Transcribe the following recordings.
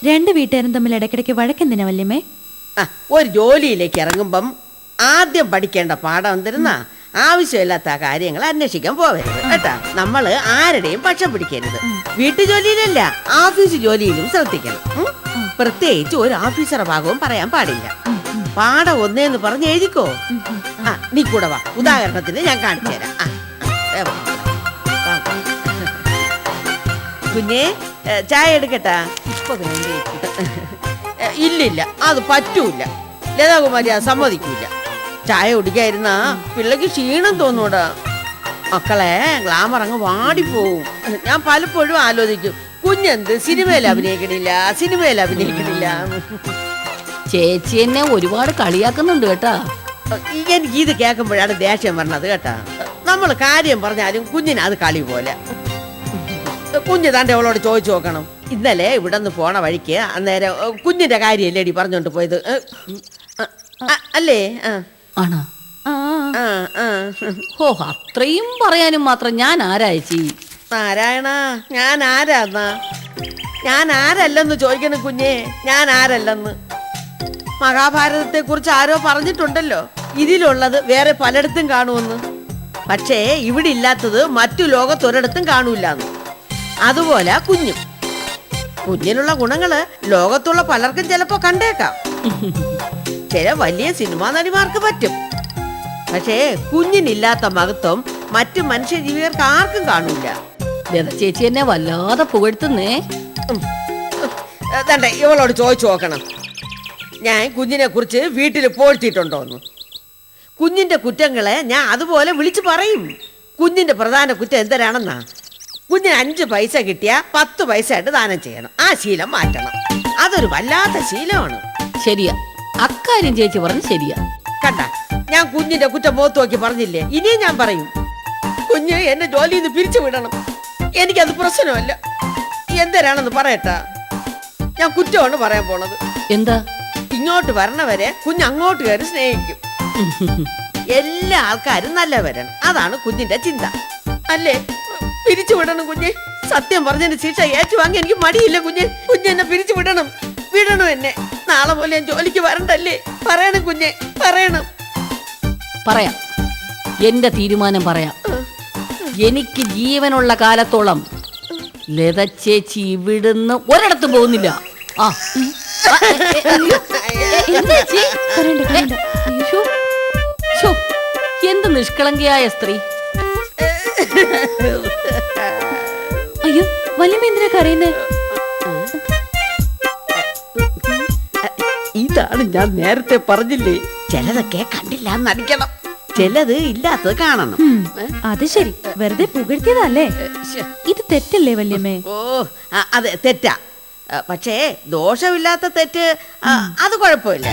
രണ്ട് വീട്ടുകാരും തമ്മിൽ ഇടയ്ക്കിടയ്ക്ക് വഴക്കെന്തിനാ വല്യമ്മേ? ഒരു ജോലിയിലേക്ക് ഇറങ്ങുമ്പം ആദ്യം പഠിക്കേണ്ട പാഠം എന്തിരുന്നാ ആവശ്യമില്ലാത്ത കാര്യങ്ങൾ അന്വേഷിക്കാൻ പോവരുത് കേട്ടാ. നമ്മൾ ആരുടെയും പക്ഷം പിടിക്കരുത്. വീട്ടു ജോലിയിലല്ല, ഓഫീസ് ജോലിയിലും ശ്രദ്ധിക്കണം. പ്രത്യേകിച്ച് ഒരു ഓഫീസറുടെ ഭാഗവും പറയാൻ പാടില്ല. പാഠം ഒന്നേന്ന് പറഞ്ഞ് എഴുതിക്കോ. നീ കൂടെ വാ, ഉദാഹരണത്തിന് ഞാൻ കാണിച്ചു തരാം. കുഞ്ഞേ, ചായ എടുക്കട്ടാ? ഇപ്പൊ ഇല്ലില്ല, അത് പറ്റൂല. ലതാകുമാരി അത് സമ്മതിക്കൂല. ചായ കുടിക്കായിരുന്ന പിള്ളക്ക് ക്ഷീണം തോന്നൂടാ. മക്കളെ ഗ്ലാമർ അങ്ങ് വാടിപ്പോവും. ഞാൻ പലപ്പോഴും ആലോചിക്കും, കുഞ്ഞെന്ത് സിനിമയിൽ അഭിനയിക്കണില്ല. ചേച്ചി എന്നെ ഒരുപാട് കളിയാക്കുന്നുണ്ട് കേട്ടാ. എനിക്ക് ഇത് കേൾക്കുമ്പോഴാണ് ദേഷ്യം വരണത് കേട്ടാ. നമ്മൾ കാര്യം പറഞ്ഞാലും കുഞ്ഞിന് അത് കളി പോലെ. കുഞ്ഞ് താൻ്റെ അവളോട് ചോദിച്ചു നോക്കണം. ഇന്നലെ ഇവിടെ നിന്ന് പോണ വഴിക്ക് അന്നേരം കുഞ്ഞിന്റെ കാര്യമല്ലേ എടി പറഞ്ഞോണ്ട് പോയത് അല്ലേ? ആണോ? ഓ, അത്രയും പറയാനും മാത്രം ഞാൻ ആരായച്ചി? നാരായണ, ഞാൻ ആരാന്നാ? ഞാൻ ആരല്ലെന്ന് ചോദിക്കണം കുഞ്ഞേ, ഞാൻ ആരല്ലെന്ന്. മഹാഭാരതത്തെ കുറിച്ച് ആരോ പറഞ്ഞിട്ടുണ്ടല്ലോ, ഇതിലുള്ളത് വേറെ പലയിടത്തും കാണുമെന്ന്. പക്ഷേ ഇവിടെ ഇല്ലാത്തത് മറ്റു ലോകത്തൊരിടത്തും കാണൂലെന്ന്. അതുപോലെ കുഞ്ഞിനുള്ള ഗുണങ്ങള് ലോകത്തുള്ള പലർക്കും ചിലപ്പോ കണ്ടേക്കാം. ചില വലിയ സിനിമാ നടിമാർക്ക് പറ്റും. പക്ഷേ കുഞ്ഞിനില്ലാത്ത മഹത്വം മറ്റു മനുഷ്യജീവികർക്ക് ആർക്കും കാണൂല. ചേച്ചി എന്നെ വല്ലാതെ പുകഴ്ത്തുന്നേ. ഇവളോട് ചോദിച്ചു നോക്കണം, ഞാൻ കുഞ്ഞിനെ കുറിച്ച് വീട്ടിൽ പോഴ്ത്തിയിട്ടുണ്ടോന്ന്. കുഞ്ഞിന്റെ കുറ്റങ്ങളെ ഞാൻ അതുപോലെ വിളിച്ചു പറയും. കുഞ്ഞിന്റെ പ്രധാന കുറ്റം എന്തരാണെന്നാ, കുഞ്ഞിന് 5 പൈസ കിട്ടിയാ 10 പൈസ ആയിട്ട് ദാനം ചെയ്യണം. ആ ശീലം മാറ്റണം. അതൊരു വല്ലാത്ത ശീലമാണ്. ശരിയാ, അക്കാര്യം ചേച്ചി പറഞ്ഞു ശരിയാ. കണ്ട, ഞാൻ കുഞ്ഞിന്റെ കുറ്റം മുഖത്ത് നോക്കി പറഞ്ഞില്ലേ? ഇനിയും ഞാൻ പറയും, കുഞ്ഞ് എന്നെ ജോലിയിൽ നിന്ന് പിരിച്ചു വിടണം. എനിക്കത് പ്രശ്നമല്ല. എന്തരാണെന്ന് പറയട്ടാ. ഞാൻ കുറ്റമാണ് പറയാൻ പോണത്. എന്താ? ഇങ്ങോട്ട് വരണവരെ കുഞ്ഞ് അങ്ങോട്ട് കയറി സ്നേഹിക്കും. എല്ലാ ആൾക്കാരും നല്ലവരാണ്. അതാണ് കുഞ്ഞിന്റെ ചിന്ത, അല്ലേ? പിരിച്ചു വിടണം കുഞ്ഞെ. സത്യം പറഞ്ഞതിന് ശിക്ഷ ഏറ്റുവാങ്ങി എനിക്ക് മടിയില്ല കുഞ്ഞെ. കുഞ്ഞെന്നെ പിരിച്ചു വിടണം എന്നെ. നാളെ പോലെ ഞാൻ ജോലിക്ക് വരണ്ടല്ലേ? പറയണം കുഞ്ഞെ, പറയണം. പറയാം, എന്റെ തീരുമാനം പറയാം. എനിക്ക് ജീവനുള്ള കാലത്തോളം ലത ചേച്ചി ഇവിടുന്ന് ഒരിടത്തും പോകുന്നില്ല. എന്ത് നിഷ്കളങ്കയായ സ്ത്രീ. അയ്യോ, വല്യമ്മ എന്തിനാ കരയുന്നേ? ഇതാണ് ഞാൻ നേരത്തെ പറഞ്ഞില്ലേ, ചിലതൊക്കെ കണ്ടില്ല നടിക്കണം, ചിലത് ഇല്ലാത്തത് കാണണം. അത് ശരി, വെറുതെ പുകഴ്ത്തിയതല്ലേ? ഇത് തെറ്റല്ലേ വല്യമ്മേ? ഓ, അതെ തെറ്റാ. പക്ഷേ ദോഷമില്ലാത്ത തെറ്റ്, അത് കുഴപ്പമില്ല.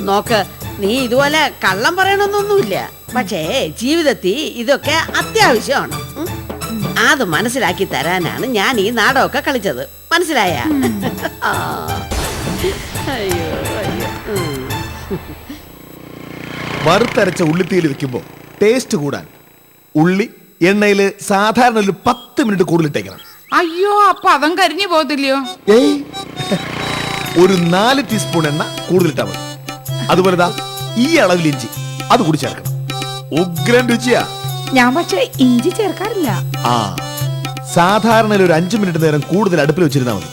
നോക്ക്, നീ ഇതുപോലെ കള്ളം പറയണമെന്നൊന്നുമില്ല. പക്ഷേ ജീവിതത്തിൽ ഇതൊക്കെ അത്യാവശ്യമാണ്. അത് മനസ്സിലാക്കി തരാനാണ് ഞാൻ ഈ നാടകമൊക്കെ കളിച്ചത്. മനസ്സിലായ? അയ്യോ വറുത്തരച്ച ഉള്ളിത്തീയിൽ വെക്കുമ്പോൾ ടേസ്റ്റ് കൂടാൻ ഉള്ളി എണ്ണയിൽ സാധാരണ ഒരു 10 മിനിറ്റ് കൂടുതലിട്ടേക്കണം. അയ്യോ, അപ്പൊ അവൻ കരിഞ്ഞു പോകത്തില്ലയോ? ഏയ്, ഒരു 4 ടീസ്പൂൺ എണ്ണ കൂടുതലിട്ടാ മതി. അതുപോലെ ഈ അളവിൽ ഇഞ്ചി അത് കൂടി ചേർക്കണം. ഉഗ്രൻ രുചിയാ. ഞാൻ പക്ഷേ ഇഞ്ചി ചേർക്കാറില്ല. സാധാരണ ഒരു 5 മിനിറ്റ് നേരം കൂടുതൽ അടുപ്പിൽ വെച്ചിരുന്നാ മതി.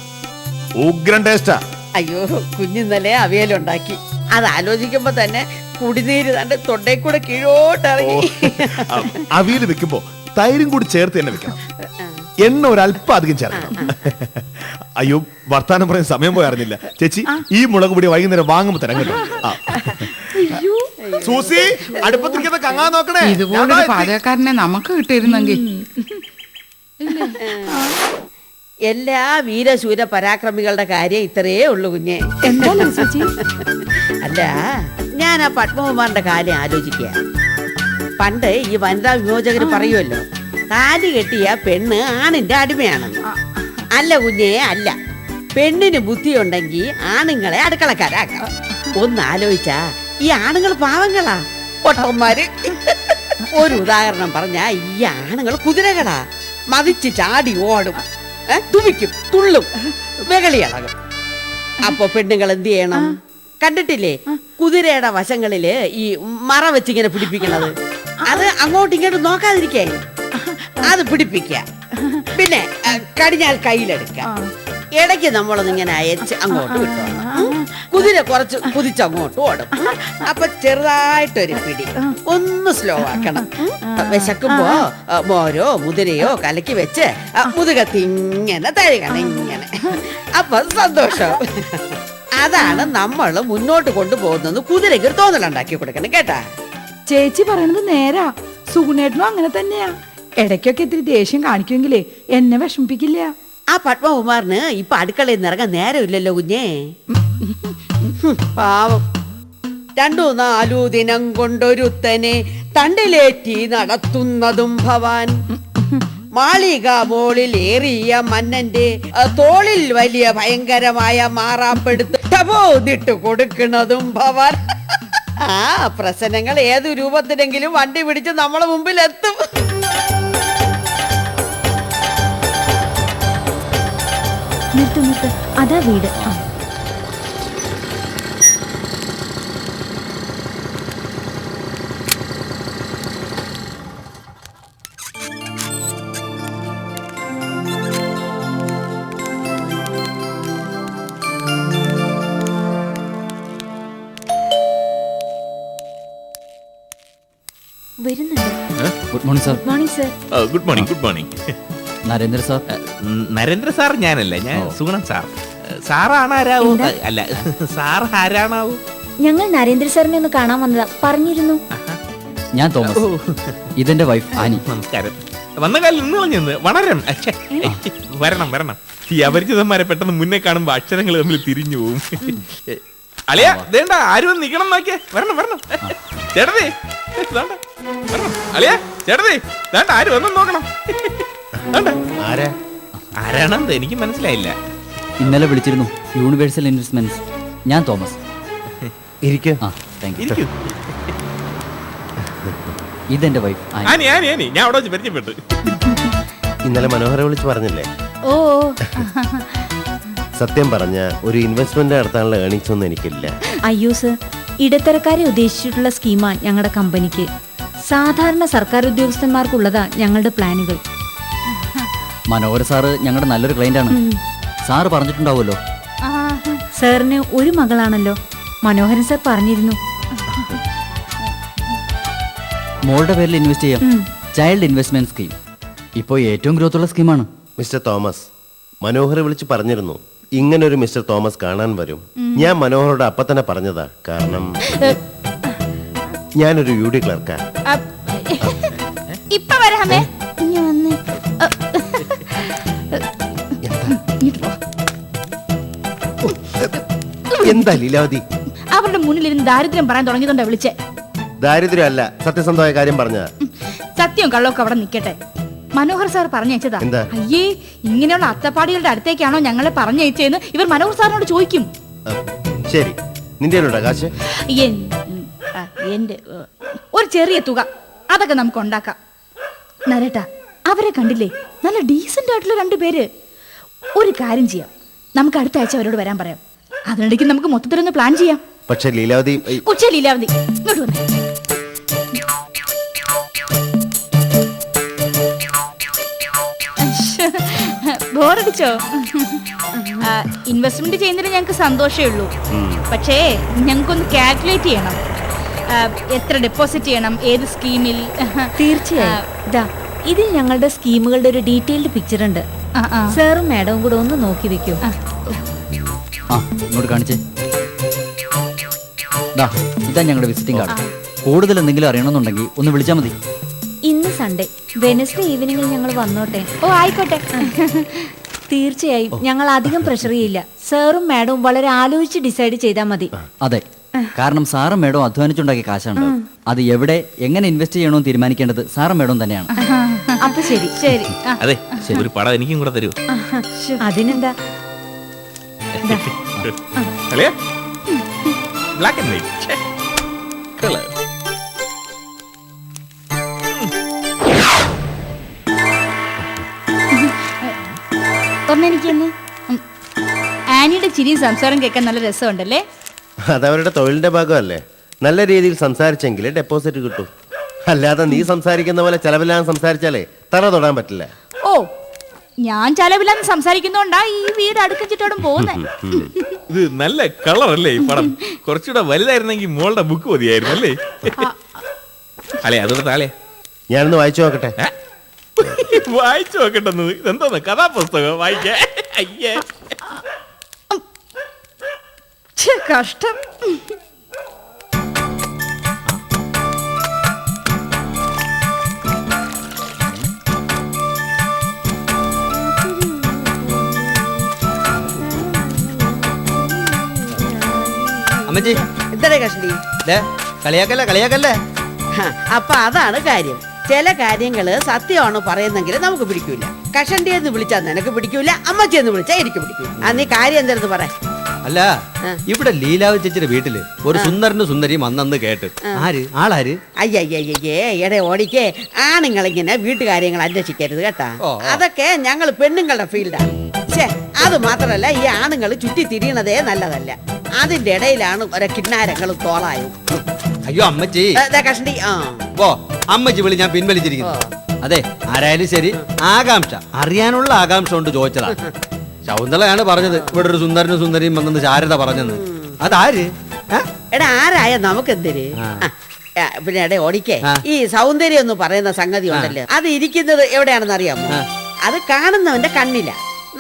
ഉഗ്രൻ ടേസ്റ്റാ. അയ്യോ, കുഞ്ഞിന്നലെ അവിയലുണ്ടാക്കി. അത് ആലോചിക്കുമ്പോ തന്നെ കുടിനീര് തന്റെ തൊണ്ടയിൽ കൂടെ കീഴോട്ടിറങ്ങി. അവിയൽ വെക്കുമ്പോ തൈരും കൂടി ചേർത്ത് തന്നെ വെക്കണം. എണ്ണ ഒരല്പം അധികം ചേർക്കണം. അയ്യോ, വർത്താനം പറയാൻ സമയം പോയി അറിഞ്ഞില്ല. ചേച്ചി, ഈ മുളക് പൊടി വൈകുന്നേരം വാങ്ങുമ്പോ തരാം കേട്ടോ. സൂസി, അടുപ്പത്തിരിക്കുന്ന കങ്ങാൻ നോക്കണേ. ഇതുപോലൊരു പാചകക്കാരനെ നമുക്ക് കിട്ടിയിരുന്നെങ്കിൽ. എല്ലാ വീരശൂര പരാക്രമികളുടെ കാര്യം ഇത്രയേ ഉള്ളു കുഞ്ഞെ. അല്ല, ഞാൻ ആ പത്മകുമാറിന്റെ കാര്യം ആലോചിക്കുക. പണ്ട് ഈ വനിതാ വിമോചകര് പറയുമല്ലോ, താലി കെട്ടിയ പെണ്ണ് ആണിന്റെ അടിമയാണെന്ന്. അല്ല കുഞ്ഞേ, അല്ല. പെണ്ണിന് ബുദ്ധിയുണ്ടെങ്കിൽ ആണുങ്ങളെ അടുക്കളക്കാരാക്കാം. ഒന്ന് ആലോചിച്ചാ, ഈ ആണുങ്ങൾ പാവങ്ങളാ, പൊട്ടന്മാര്. ഒരു ഉദാഹരണം പറഞ്ഞാ, ഈ ആണുങ്ങൾ കുതിരകളാ. മതിച്ച് ചാടി ഓടും, തുവിക്കും, തുള്ളും, വെകളിയളകും. അപ്പൊ പെണ്ണുങ്ങൾ എന്ത് ചെയ്യണം? കണ്ടിട്ടില്ലേ കുതിരയുടെ വശങ്ങളില് ഈ മറ വെച്ചിങ്ങനെ പിടിപ്പിക്കണത്? അത് അങ്ങോട്ടും ഇങ്ങോട്ടും നോക്കാതിരിക്കേ, അത് പിടിപ്പിക്ക. പിന്നെ കടിഞ്ഞാൽ കയ്യിലെടുക്ക. ഇടയ്ക്ക് നമ്മളൊന്നിങ്ങനെ അയച്ച് അങ്ങോട്ട് വിട്ടോണം. കുതിര കുറച്ച് കുതിച്ചങ്ങോട്ട് ഓടും. അപ്പൊ ചെറുതായിട്ടൊരു പിടി ഒന്ന് സ്ലോ ആക്കണം. വിശക്കുമ്പോ മോരോ മുതിരയോ കലക്കി വെച്ച് മുതുകത്തി ഇങ്ങനെ തഴുകണം ഇങ്ങനെ. അപ്പൊ സന്തോഷം. അതാണ് നമ്മൾ മുന്നോട്ട് കൊണ്ടുപോകുന്നത്. കുതിരയ്ക്ക് ഒരു തോന്നലുണ്ടാക്കി കൊടുക്കണം കേട്ടാ. ചേച്ചി പറയണത് നേരാ. സുഗുണേട്ടനും അങ്ങനെ തന്നെയാ. ഇടയ്ക്കൊക്കെ ഇത്തിരി ദേഷ്യം കാണിക്കുമെങ്കിലേ എന്നെ വിഷമിപ്പിക്കില്ല. ആ പത്മകുമാറിന് ഇപ്പൊ അടുക്കളയിൽ നിന്ന് ഇറങ്ങാൻ നേരമില്ലല്ലോ കുഞ്ഞേ. പാവം. 2-4 ദിനം കൊണ്ടൊരുത്തനെ തണ്ടിലേറ്റി നടത്തുന്നതും ഭവാൻ. മാളിക മോളിൽ ഏറിയ മന്നന്റെ തോളിൽ വലിയ ഭയങ്കരമായ മാറാപ്പെടുത്ത് ടപോന്നിട്ട് കൊടുക്കുന്നതും ഭവാൻ. ആ പ്രശ്നങ്ങൾ ഏതു രൂപത്തിലെങ്കിലും വണ്ടി പിടിച്ച് നമ്മളെ മുമ്പിൽ എത്തും. നിർത്ത്, അതാ വീട്. വരുന്നുണ്ട്. Good morning sir. Good morning sir. Good morning. Good morning. Narendra sir. Narendra sir ഞാനല്ല, ഞാൻ സുഗുണൻ സാർ. സാറാണ് ആരാവൂ? അല്ല, സാർ ആരാണാവൂ? ഞങ്ങൾ നരേന്ദ്ര സാറിനെ ഒന്ന് കാണാൻ വന്നതാ. പറഞ്ഞിരുന്നു. ഞാൻ തോമസ്. ഇതെന്റെ വൈഫ് ആനി. നമസ്കാരം. വന്ന കാലിൽ നിന്ന് കളഞ്ഞെന്ന് വണരം. വരണം വരണം. ഈ അപരിചിതന്മാരെ പെട്ടെന്ന് മുന്നേ കാണുമ്പോ അക്ഷരങ്ങൾ തമ്മിൽ തിരിഞ്ഞു പോവും. അളിയാ വേണ്ട, ആരും നിക്കണം നോക്കിയേ. വരണം വരണം. ചേട്ടതേ വരണം. അളിയാ ചേട്ടതേ വേണ്ട, ആര് വന്നു നോക്കണം. ആരാണെന്ന് എനിക്ക് മനസ്സിലായില്ല. ഇന്നലെ വിളിച്ചിരുന്നു. Universal investments. ഞാൻ തോമസ്. ഇരിക്കൂ. ഇതെന്റെ വൈഫ് ആനി. ഞാൻ അവിടെ വെച്ച് പരിചയപ്പെട്ടു. ഇന്നലെ മനോഹര വിളിച്ച് പറഞ്ഞില്ലേ? ഓ സത്യം പറഞ്ഞ ഒരു ഇൻവെസ്റ്റ്മെന്റ് നടത്താനുള്ള ഏണിങ്സ് ഒന്നും എനിക്കില്ല. അയ്യോ സർ, ഇടത്തരക്കാരെ ഉദ്ദേശിച്ചിട്ടുള്ള സ്കീമാണ് ഞങ്ങളുടെ കമ്പനിക്ക്. സാധാരണ സർക്കാർ ഉദ്യോഗസ്ഥന്മാർക്കുള്ളതാ ഞങ്ങളുടെ പ്ലാനുകൾ. മനോഹര സാറ് ഞങ്ങളുടെ നല്ലൊരു ക്ലയന്റ് ആണ്. സാറ് പറഞ്ഞിട്ടുണ്ടാവുമല്ലോ. സാറിന് ഒരു മകളാണല്ലോ. മനോഹരൻ സർ പറഞ്ഞിരുന്നു. മോളുടെ പേരിൽ ഇൻവെസ്റ്റ് ചെയ്യാം. ചൈൽഡ് ഇൻവെസ്റ്റ്മെന്റ് സ്കീം ഇപ്പോൾ ഏറ്റവും ഗ്രോത്ത് ഉള്ള സ്കീമാണ്. മിസ്റ്റർ തോമസ്, മനോഹര വിളിച്ച് പറഞ്ഞിരുന്നു ഇങ്ങനൊരു മിസ്റ്റർ തോമസ് കാണാൻ വരും. ഞാൻ മനോഹരോട് അപ്പൊ തന്നെ പറഞ്ഞതാ. കാരണം ഞാനൊരു UD ക്ലർക്കാ. ഇപ്പൊ വരാമേ. എന്താ ലീലാവതി? അവരുടെ മുന്നിലിരുന്ന് ദാരിദ്ര്യം പറയാൻ തുടങ്ങിയതുകൊണ്ടാ വിളിച്ചേ. ദാരിദ്ര്യമല്ല, സത്യസന്ധമായ കാര്യം പറഞ്ഞ. സത്യവും കള്ളമൊക്കെ അവിടെ നിൽക്കട്ടെ. മനോഹർ സാർ പറഞ്ഞയച്ചതാ. എന്താ? അയ്യേ, ഇങ്ങനെയുള്ള അത്തപ്പാടികളുടെ അടുത്തേക്കാണോ ഞങ്ങളെ പറഞ്ഞയച്ചതെന്ന് ഇവർ മനോഹർ സാറിനോട് ചോദിക്കും. ശരി, നിന്റെ കാശ് എന്റെ ഒരു ചെറിയ തുക, അതൊക്കെ നമുക്ക് ഉണ്ടാക്കാം. നരേട്ടാ, അവരെ കണ്ടില്ലേ? നല്ല ഡീസന്റ് ആയിട്ടുള്ള 2 പേര്. ഒരു കാര്യം ചെയ്യാം, നമുക്ക് അടുത്ത ആഴ്ച അവരോട് വരാൻ പറയാം. അതിനിടയ്ക്ക് നമുക്ക് മൊത്തത്തിലൊന്ന് പ്ലാൻ ചെയ്യാം. പക്ഷെ ലീലാവതി ലീലാവതി ഇങ്ങോട്ട് വന്നേ. ബോറടിച്ചോ? ഇൻവെസ്റ്റ്മെന്റ് ചെയ്യുന്നതിന് ഞങ്ങൾക്ക് സന്തോഷമേ ഉള്ളൂ. പക്ഷേ ഞങ്ങൾക്കൊന്ന് കാൽക്കുലേറ്റ് ചെയ്യണം. എത്ര ഡെപ്പോസിറ്റ് ചെയ്യണം, ഏത് സ്കീമിൽ. തീർച്ചയായും ഇതിൽ ഞങ്ങളുടെ സ്കീമുകളുടെ ഒരു ഡീറ്റെയിൽഡ് പിക്ചർ ഉണ്ട്. സാറും മാഡവും കൂടെ ഒന്ന് നോക്കി വെക്കൂ. ഇങ്ങോട്ട് കാണിച്ചേ. ഇതാ ഞങ്ങളുടെ വിസിറ്റിംഗ് കാർഡ്. കൂടുതൽ എന്തെങ്കിലും അറിയണമെന്നുണ്ടെങ്കിൽ ഒന്ന് വിളിച്ചാൽ മതി. ഇന്ന് സൺഡേ, വെനസ്ഡേ ഈവനിങ്ങിൽ ഞങ്ങൾ വന്നോട്ടെ. ഓ ആയിക്കോട്ടെ. തീർച്ചയായും ഞങ്ങൾ അധികം പ്രഷർ ചെയ്യില്ല. സാറും മാഡവും വളരെ ആലോചിച്ച് ഡിസൈഡ് ചെയ്താൽ മതി. അതെ, കാരണം സാറും മേഡവും അധ്വാനിച്ചുണ്ടാക്കിയ കാശാണ്. അത് എവിടെ എങ്ങനെ ഇൻവെസ്റ്റ് ചെയ്യണമെന്ന് തീരുമാനിക്കേണ്ടത് സാറും മേഡവും തന്നെയാണ്. അപ്പൊ ശരി. അതെ, ഒരു പടം എനിക്കും കൂടെ തരൂ. അതിനെന്താ? Black and white colour. ഒന്നെനിക്കൊന്ന് ആനിയുടെ ചിരിയും സംസാരം കേൾക്കാൻ നല്ല രസമുണ്ടല്ലേ? അതവരുടെ തൊഴിലിന്റെ ഭാഗമല്ലേ. നല്ല രീതിയിൽ സംസാരിച്ചെങ്കിലേ ഡെപ്പോസിറ്റ് കിട്ടും. അല്ലാതെ നീ സംസാരിക്കുന്ന പോലെ ചെലവില്ലാതെ സംസാരിച്ചാലേ തറ തൊടാൻ പറ്റില്ല. ഓ, ഞാൻ ചെലവില്ലാന്ന് സംസാരിക്കുന്നോണ്ടാ ഈ വീട് അടുക്കിച്ചിട്ടോടും പോകുന്നേ. ഇത് നല്ല കളറല്ലേ ഈ പടം? കുറച്ചുകൂടെ വലുതായിരുന്നെങ്കിൽ മോളുടെ ബുക്ക് മതിയായിരുന്നു അല്ലേ? അല്ലേ അതോടെ താളെ ഞാനൊന്ന് വായിച്ചു നോക്കട്ടെ. വായിച്ചു നോക്കട്ടെന്നത് എന്തോന്ന് കഥാപുസ്തകം വായിക്കാ? അയ്യേ, ഛെ, കഷ്ടം. അമ്മച്ചി എന്താ കഷ്ടി? കളിയാക്കല്ലേ കളിയാക്കല്ലേ. അപ്പൊ അതാണ് കാര്യം. ചില കാര്യങ്ങള് സത്യമാണ് പറയുന്നെങ്കിൽ നമുക്ക് പിടിക്കൂല. കഷണ്ടിയെന്ന് വിളിച്ചാൽ നിനക്ക് പിടിക്കൂല, അമ്മച്ചിയെന്ന് വിളിച്ചാൽ എനിക്ക് പിടിക്കൂല. നീ കാര്യം എന്തായിരുന്നു പറ. അല്ല, ഇവിടെ ലീലാവ് ചേച്ചിയുടെ വീട്ടില് ഒരു സുന്ദരനും സുന്ദരിയും അന്നന്ന് കേട്ട്. ആര് ആളാര്? അയ്യയ്യേ എടെ ഓടിക്കേ, ആണുങ്ങളിങ്ങനെ വീട്ടുകാര്യങ്ങൾ അന്വേഷിക്കരുത് കേട്ടാ. അതൊക്കെ ഞങ്ങൾ പെണ്ണുങ്ങളുടെ ഫീൽഡാണ്. അത് മാത്രല്ല, ഈ ആണുങ്ങൾ ചുറ്റി തിരിയണതേ നല്ലതല്ല. അതിന്റെ ഇടയിലാണ് ഓരോ കിന്നാരങ്ങളും തോളായും. അയ്യോ അമ്മച്ചി, കഷണ്ടി ഓ അമ്മച്ചി വിളി ഞാൻ പിൻവലിച്ചിരിക്കുന്നു. അതെ, ആരായാലും ശരി, ആകാംക്ഷ അറിയാനുള്ള ആകാംക്ഷ കൊണ്ട് ചോദിച്ചതാ. ശൗന്തളയാണ് പറഞ്ഞത് ഇവിടെ ഒരു സുന്ദരനും സുന്ദരിയും വന്നെന്ന് ശാരദ പറഞ്ഞെന്ന്. അതാര്? എടാ ആരായ നമുക്കെന്തിര്? പിന്നെ എടെ ഓടിക്കേ, ഈ സൗന്ദര്യം എന്ന് പറയുന്ന സംഗതി ഉണ്ടല്ലോ, അത് ഇരിക്കുന്നത് എവിടെയാണെന്ന് അറിയാമോ? അത് കാണുന്നവന്റെ കണ്ണില.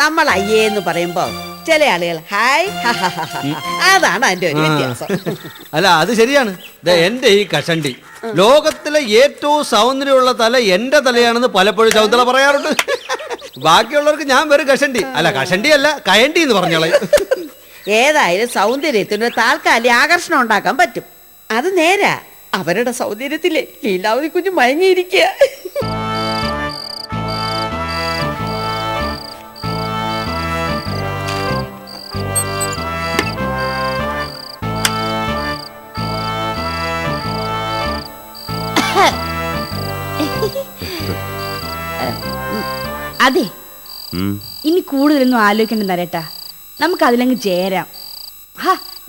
നമ്മൾ അയ്യേന്ന് പറയുമ്പോ ചില ആളുകൾ ഹായ്, അതാണ് അതിന്റെ ഒരു വ്യത്യാസം. അല്ല, അത് ശരിയാണ്. എന്റെ ഈ കഷണ്ടി ലോകത്തിലെ ഏറ്റവും സൗന്ദര്യമുള്ള തല എന്റെ തലയാണെന്ന് പലപ്പോഴും ശൗന്തള പറയാറുണ്ട്. ബാക്കിയുള്ളവർക്ക് ഞാൻ വെറും കഷണ്ടി അല്ല, കഷണ്ടി അല്ല കയണ്ടി എന്ന് പറഞ്ഞോളെ. ഏതായാലും സൗന്ദര്യത്തിന് താൽക്കാലിക ആകർഷണം ഉണ്ടാക്കാൻ പറ്റും. അത് നേരാ. അവരുടെ സൗന്ദര്യത്തില് ലീലാവതി കുഞ്ഞ് മയങ്ങിയിരിക്കുക. അതെ, ഇനി കൂടുതലൊന്നും ആലോചിക്കണ്ട നരേട്ടാ, നമുക്ക് അതിലങ്ങ് ചേരാം.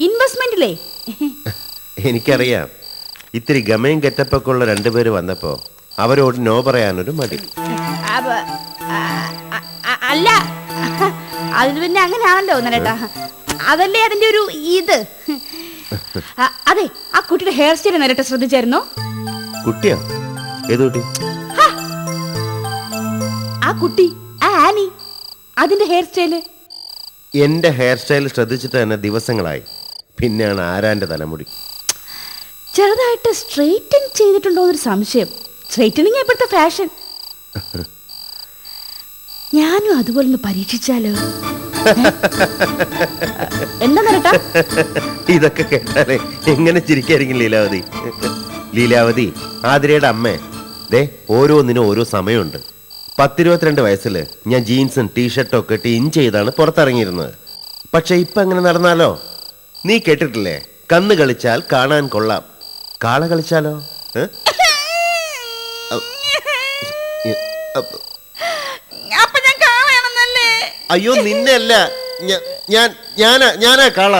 ഇൻവെസ്റ്റ്മെന്റിലേ. എനിക്കറിയാം, ഇത്തിരി ഗമയും ഗെറ്റപ്പൊക്കെ ഉള്ള രണ്ടുപേര് വന്നപ്പോ അവരോട് നോ പറയാനൊരു മടി. അല്ല, അതിന് പിന്നെ അങ്ങനെയാണല്ലോ നരേട്ടാ. അതല്ലേ അതിന്റെ ഒരു ഇത്. അതെ, ആ കുട്ടിയുടെ ഹെയർ സ്റ്റൈൽ നരേട്ട ശ്രദ്ധിച്ചായിരുന്നോ? കുട്ടിയോ? ഏത് കുട്ടി? ആ കുട്ടി, ആ ആനി, അതിന്റെ ഹെയർ സ്റ്റൈല്. എന്റെ ഹെയർ സ്റ്റൈൽ ശ്രദ്ധിച്ചിട്ട് തന്നെ ദിവസങ്ങളായി. പിന്നെയാണ് ആരാന്റെ തലമുടി. ചെറുതായിട്ട് സ്ട്രെയിറ്റൻ ചെയ്തിട്ടുണ്ടോ എന്നൊരു സംശയം. സ്ട്രെയിറ്റനിങ് ഇപ്പോഴത്തെ ഫാഷൻ. ഞാനും അതുപോലെ ഒന്ന് പരീക്ഷിച്ചാലോ? എന്താ നരട്ടാ? ഇതൊക്കെ കേട്ടാലേ എങ്ങനെ ചിരിക്കായിരിക്കും ലീലാവതി. ലീലാവതി, ആതിരയുടെ അമ്മേ, ദേ ഓരോന്നിനും ഓരോ സമയമുണ്ട്. 10-22 വയസ്സിൽ ഞാൻ ജീൻസും ടീഷർട്ടും ഒക്കെ ഇട്ട് ഇൻ ചെയ്താണ് പുറത്തിറങ്ങിയിരുന്നത്. പക്ഷെ ഇപ്പൊ എങ്ങനെ നടന്നാലോ? നീ കേട്ടിട്ടില്ലേ, കന്ന് കളിച്ചാൽ കാണാൻ കൊള്ളാം, കാള കളിച്ചാലോ? അയ്യോ നിന്നെ അല്ല, ഞാനാ കാള.